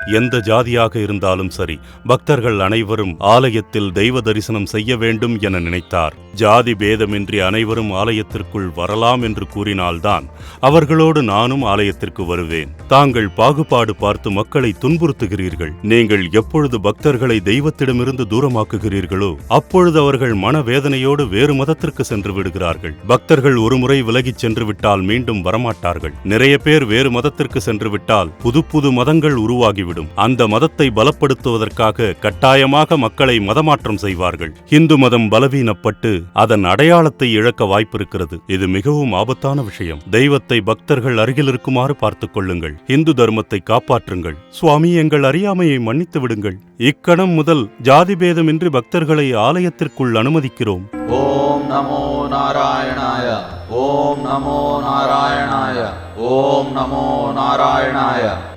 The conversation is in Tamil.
எந்த ஜாதியாக இருந்தாலும் சரி, பக்தர்கள் அனைவரும் ஆலயத்தில் தெய்வ தரிசனம் செய்ய வேண்டும் என நினைத்தார். ஜாதி பேதமின்றி அனைவரும் ஆலயத்திற்குள் வரலாம் என்று கூறினால்தான் அவர்களோடு நானும் ஆலயத்திற்கு வருவேன். தாங்கள் பாகுபாடு பார்த்து மக்களை துன்புறுத்துகிறீர்கள். நீங்கள் எப்பொழுது பக்தர்களை தெய்வத்திடமிருந்து தூரமாக்குகிறீர்களோ அப்பொழுது அவர்கள் மனவேதனையோடு வேறு மதத்திற்கு சென்று விடுகிறார்கள். பக்தர்கள் ஒருமுறை விலகிச் சென்று விட்டால் மீண்டும் வரமாட்டார்கள். நிறைய பேர் வேறு மதத்திற்கு சென்று விட்டால் புது புது மதங்கள் உருவாகிவிடும். அந்த மதத்தை பலப்படுத்துவதற்காக கட்டாயமாக மக்களை மதமாற்றம் செய்வார்கள். இந்து மதம் பலவீனப்பட்டு அதன் அடையாளத்தை இழக்க வாய்ப்பிருக்கிறது. இது மிகவும் ஆபத்தான விஷயம். தெய்வத்தை பக்தர்கள் அருகில் இருக்குமாறு பார்த்துக் கொள்ளுங்கள். இந்து தர்மத்தை காப்பாற்றுங்கள். சுவாமி, எங்கள் அறியாமையை மன்னித்து விடுங்கள். இக்கணம் முதல் ஜாதி பேதமின்றி பக்தர்களை ஆலயத்திற்குள் அனுமதிக்கிறோம். ஓம் நமோ நாராயணாய. ஓம் நமோ நாராயணாய. ஓம் நமோ நாராயணாய.